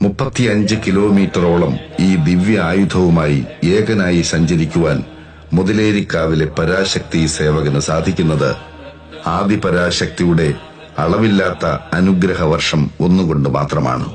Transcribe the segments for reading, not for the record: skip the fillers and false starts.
35 കിലോമീറ്ററോളം ഈ ദിവ്യ ആയുധവുമായി ഏകനായി സഞ്ചരിക്കുവാൻ മുതിലേരിക്കാവിലെ പരാശക്തി സേവകന് സാധിക്കുന്നത് ആദിപരാശക്തിയുടെ അളവില്ലാത്ത അനുഗ്രഹവർഷം ഒന്നുകൊണ്ട് മാത്രമാണ്.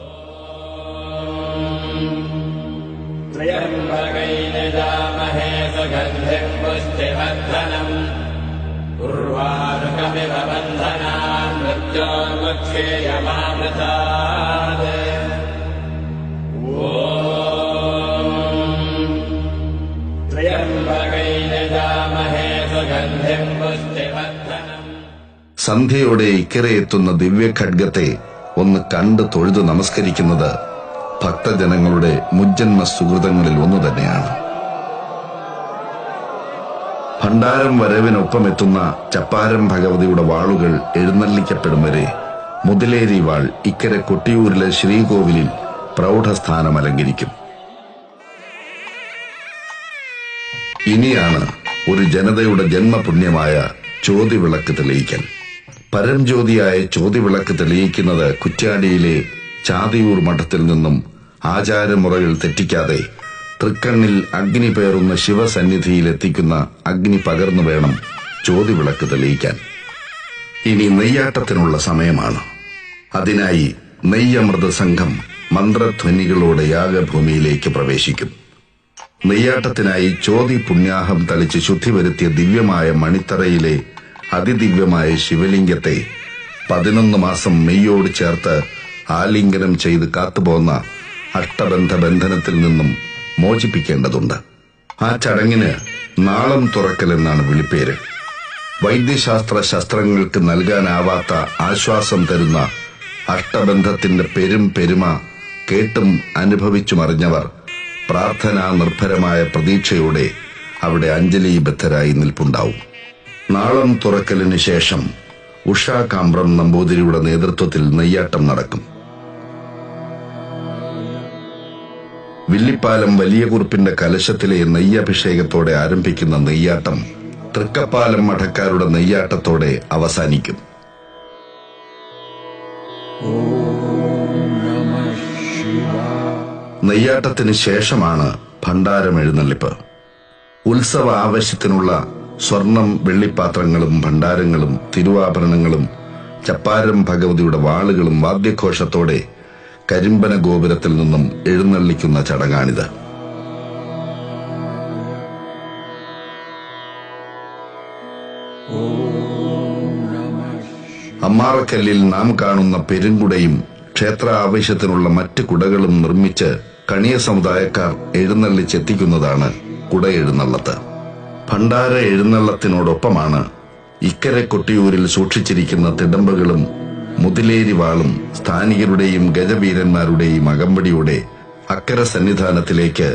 സന്ധ്യയോടെ ഇക്കരെ എത്തുന്ന ദിവ്യഖഡ്ഗത്തെ ഒന്ന് കണ്ട് തൊഴുതു നമസ്കരിക്കുന്നത് ഭക്തജനങ്ങളുടെ മുജ്ജന്മ സുഹൃതങ്ങളിൽ ഒന്നു തന്നെയാണ്. ഭണ്ഡാരം വരവിനൊപ്പം എത്തുന്ന ചപ്പാരം ഭഗവതിയുടെ വാളുകൾ എഴുന്നള്ളിക്കപ്പെടും വരെ മുതിലേരി വാൾ ഇക്കരെ കൊട്ടിയൂരിലെ ശ്രീകോവിലിൽ പ്രൗഢസ്ഥാനം അലങ്കരിക്കും. ഇനിയാണ് ഒരു ജനതയുടെ ജന്മപുണ്യമായ ചോതിവിളക്ക് തെളിയിക്കൽ. പരംജ്യോതിയായ ചോതിവിളക്ക് തെളിയിക്കുന്നത് കുറ്റ്യാടിയിലെ ചാതിയൂർ മഠത്തിൽ നിന്നും ആചാരമുറകൾ തെറ്റിക്കാതെ തൃക്കണ്ണിൽ അഗ്നി പേറുന്ന ശിവസന്നിധിയിൽ എത്തിക്കുന്ന അഗ്നി പകർന്നു വേണം ചോതിവിളക്ക് തെളിയിക്കാൻ. ഇനി നെയ്യാട്ടത്തിനുള്ള സമയമാണ്. അതിനായി നെയ്യമൃത സംഘം മന്ത്രധ്വനികളോടെ യാഗഭൂമിയിലേക്ക് പ്രവേശിക്കും. നെയ്യാട്ടത്തിനായി ചോതി പുണ്യാഹം തളിച്ച് ശുദ്ധി വരുത്തിയ ദിവ്യമായ മണിത്തറയിലെ അതിദിവ്യമായ ശിവലിംഗത്തെ 11 മാസം നെയ്യോട് ചേർത്ത് ആലിംഗനം ചെയ്ത് കാത്തുപോന്ന അഷ്ടബന്ധ ബന്ധനത്തിൽ നിന്നും മോചിപ്പിക്കേണ്ടതുണ്ട്. ആ ചടങ്ങിന് നാളം തുറക്കൽ എന്നാണ് വിളിപ്പേര്. വൈദ്യശാസ്ത്ര ശസ്ത്രങ്ങൾക്ക് നൽകാനാവാത്ത ആശ്വാസം തരുന്ന അഷ്ടബന്ധത്തിന്റെ പെരുമ കേട്ടും അനുഭവിച്ചുമറിഞ്ഞവർ പ്രാർത്ഥനാ നിർഭരമായ പ്രതീക്ഷയോടെ അവിടെ അഞ്ജലിബദ്ധരായി നിൽപ്പുണ്ടാവും. നാളം തുറക്കലിന് ശേഷം ഉഷാ കാമ്പ്രം നമ്പൂതിരിയുടെ നേതൃത്വത്തിൽ നെയ്യാട്ടം നടക്കും. വില്ലിപ്പാലം വലിയ കുറുപ്പിന്റെ കലശത്തിലെ നെയ്യഭിഷേകത്തോടെ ആരംഭിക്കുന്ന നെയ്യാട്ടം തൃക്കപ്പാലം മഠക്കാരുടെ നെയ്യാട്ടത്തോടെ അവസാനിക്കും. നെയ്യാട്ടത്തിന് ശേഷമാണ് ഭണ്ഡാരം എഴുന്നള്ളിപ്പ്. ഉത്സവ ആവശ്യത്തിനുള്ള സ്വർണം, വെള്ളിപ്പാത്രങ്ങളും ഭണ്ഡാരങ്ങളും തിരുവാഭരണങ്ങളും ചപ്പാരം ഭഗവതിയുടെ വാളുകളും വാദ്യഘോഷത്തോടെ കരിമ്പന ഗോപുരത്തിൽ നിന്നും എഴുന്നള്ളിക്കുന്ന ചടങ്ങാണിത്. അമ്മാറക്കല്ലിൽ നാം കാണുന്ന പെരുങ്കുടയും ക്ഷേത്ര ആവശ്യത്തിനുള്ള മറ്റ് കുടകളും നിർമ്മിച്ച് കണിയ സമുദായക്കാർ എഴുന്നള്ളിച്ചെത്തിക്കുന്നതാണ് കുടയെഴുന്നള്ളത്ത്. ഭണ്ഡാര എഴുന്നള്ളത്തിനോടൊപ്പമാണ് ഇക്കരെ കൊട്ടിയൂരിൽ സൂക്ഷിച്ചിരിക്കുന്ന തിടമ്പകളും മുതിലേരി വാളും സ്ഥാനികരുടെയും ഗജവീരന്മാരുടെയും അകമ്പടിയോടെ അക്കര സന്നിധാനത്തിലേക്ക്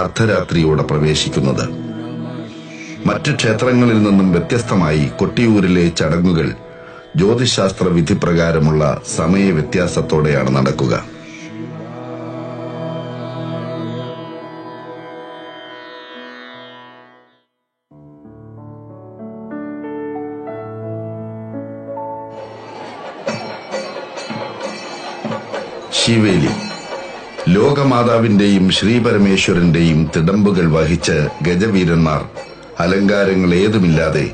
അർദ്ധരാത്രിയോടെ പ്രവേശിക്കുന്നത്. മറ്റു ക്ഷേത്രങ്ങളിൽ നിന്നും വ്യത്യസ്തമായി കൊട്ടിയൂരിലെ ചടങ്ങുകൾ ജ്യോതിശാസ്ത്ര വിധിപ്രകാരമുള്ള സമയവ്യത്യാസത്തോടെയാണ് നടക്കുക. ശിവേലി ലോകമാതാവിന്റെയും ശ്രീപരമേശ്വരന്റെയും തിടമ്പുകൾ വഹിച്ച് ഗജവീരന്മാർ അലങ്കാരങ്ങൾ ഏതുമില്ലാതെ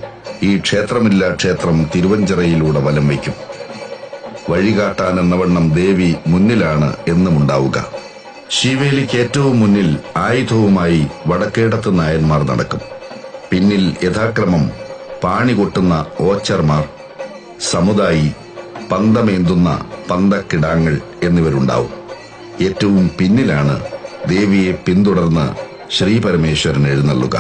ഈ ക്ഷേത്രമില്ലാ ക്ഷേത്രം തിരുവഞ്ചിറയിലൂടെ വലം വയ്ക്കും. വഴികാട്ടാൻ എന്നവണ്ണം ദേവി മുന്നിലാണ് എന്നുമുണ്ടാവുക. ശിവേലിക്ക് ഏറ്റവും മുന്നിൽ ആയുധവുമായി വടക്കേടത്ത് നായന്മാർ നടക്കും. പിന്നിൽ യഥാക്രമം പാണി കൊട്ടുന്ന ഓച്ചർമാർ, സമുദായി, പന്തമേന്തുന്ന പന്തക്കിടാങ്ങൾ എന്നിവരുണ്ടാവും. ഏറ്റവും പിന്നിലാണ് ദേവിയെ പിന്തുടർന്ന് ശ്രീപരമേശ്വരൻ എഴുന്നള്ളുക.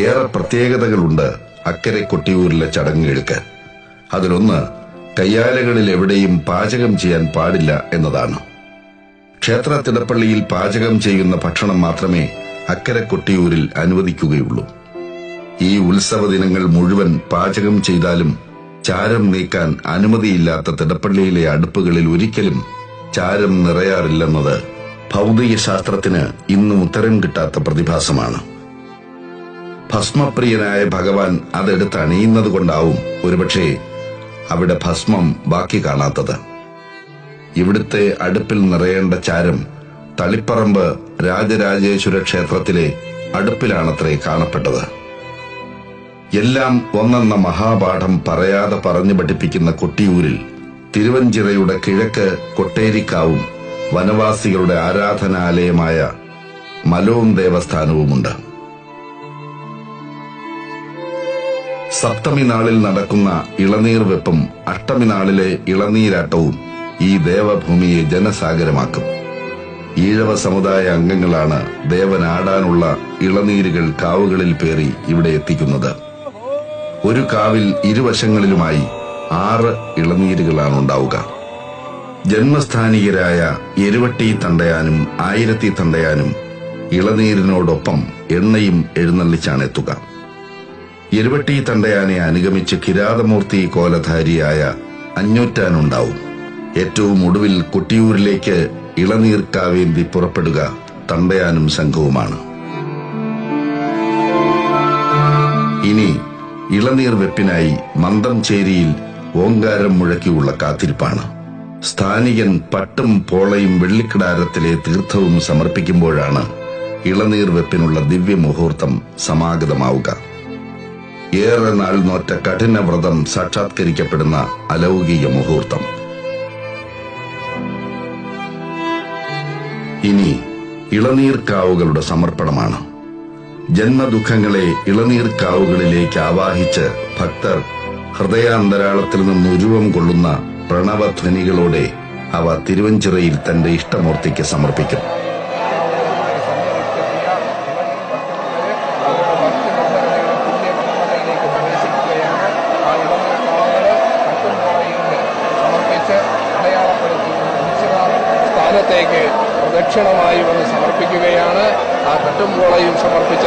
ഏറെ പ്രത്യേകതകളുണ്ട് അക്കരെ കൊട്ടിയൂരിലെ ചടങ്ങുകൾക്ക്. അതിലൊന്ന് കയ്യാലകളിൽ എവിടെയും പാചകം ചെയ്യാൻ പാടില്ല എന്നതാണ്. ക്ഷേത്ര തിടപ്പള്ളിയിൽ പാചകം ചെയ്യുന്ന ഭക്ഷണം മാത്രമേ അക്കരെ കൊട്ടിയൂരിൽ അനുവദിക്കുകയുള്ളൂ. ഈ ഉത്സവ ദിനങ്ങൾ മുഴുവൻ പാചകം ചെയ്താലും ചാരം നീക്കാൻ അനുമതിയില്ലാത്ത തിടപ്പള്ളിയിലെ അടുപ്പുകളിൽ ഒരിക്കലും ചാരം നിറയാറില്ലെന്നത് ഭൗതിക ശാസ്ത്രത്തിന് ഇന്നും ഉത്തരം കിട്ടാത്ത പ്രതിഭാസമാണ്. ഭസ്മപ്രിയനായ ഭഗവാൻ അതെടുത്ത് അണിയുന്നത് കൊണ്ടാവും ഒരുപക്ഷെ അവിടെ ഭസ്മം ബാക്കി കാണാത്തത്. ഇവിടുത്തെ അടുപ്പിൽ നിറയേണ്ട ചാരം തളിപ്പറമ്പ് രാജരാജേശ്വര ക്ഷേത്രത്തിലെ അടുപ്പിലാണത്രേ കാണപ്പെട്ടത്. എല്ലാം ഒന്നെന്ന മഹാപാഠം പറയാതെ പറഞ്ഞു പഠിപ്പിക്കുന്ന കൊട്ടിയൂരിൽ തിരുവഞ്ചിറയുടെ കിഴക്ക് കൊട്ടേരിക്കാവും വനവാസികളുടെ ആരാധനാലയമായ മലോം ദേവസ്ഥാനവുമുണ്ട്. സപ്തമി നാളിൽ നടക്കുന്ന ഇളനീർ വെപ്പും അഷ്ടമി നാളിലെ ഇളനീരാട്ടവും ഈ ദേവഭൂമിയെ ജനസാഗരമാക്കും. ഈഴവ സമുദായ അംഗങ്ങളാണ് ദേവനാടാനുള്ള ഇളനീരുകൾ കാവുകളിൽ പേറി ഇവിടെ എത്തിക്കുന്നത്. ഒരു കാവിൽ ഇരുവശങ്ങളിലുമായി 6 ഇളനീരുകളാണ് ഉണ്ടാവുക. ജന്മസ്ഥാനികരായ എരുവട്ടി തണ്ടയാനും ആയിരത്തി തണ്ടയാനും ഇളനീരിനോടൊപ്പം എണ്ണയും എഴുന്നള്ളിച്ചാണ് എത്തുക. എരുവട്ടി തണ്ടയാനെ അനുഗമിച്ച് കിരാതമൂർത്തി കോലധാരിയായ അഞ്ഞൂറ്റാനുണ്ടാവും. ഏറ്റവും ഒടുവിൽ കൊട്ടിയൂരിലേക്ക് ഇളനീർ കാവേന്തി പുറപ്പെടുക തണ്ടയാനും സംഘവുമാണ്. ഇനി ഇളനീർ വെപ്പിനായി മന്ദംചേരിയിൽ ഓങ്കാരം മുഴക്കിയുള്ള കാത്തിരിപ്പാണ്. സ്ഥാനികൻ പട്ടും പോളയും വെള്ളിക്കിടാരത്തിലെ തീർത്ഥവും സമർപ്പിക്കുമ്പോഴാണ് ഇളനീർ വെപ്പിനുള്ള ദിവ്യമുഹൂർത്തം സമാഗതമാവുക. ഏറെ നാൾ നോറ്റ കഠിന വ്രതം സാക്ഷാത്കരിക്കപ്പെടുന്ന അലൗകിക മുഹൂർത്തം. ഇനി ഇളനീർക്കാവുകളുടെ സമർപ്പണമാണ്. ജന്മദുഃഖങ്ങളെ ഇളനീർക്കാവുകളിലേക്ക് ആവാഹിച്ച് ഭക്തർ ഹൃദയാന്തരാളത്തിൽ നിന്ന് ഉരുവം കൊള്ളുന്ന പ്രണവധ്വനികളോടെ അവ തിരുവഞ്ചിറയിൽ തന്റെ ഇഷ്ടമൂർത്തിക്ക് സമർപ്പിക്കും. സ്ഥാനത്തേക്ക് പ്രദക്ഷിണമായി വന്ന് സമർപ്പിക്കുകയാണ്. ആ കട്ടുംപോളയും സമർപ്പിച്ച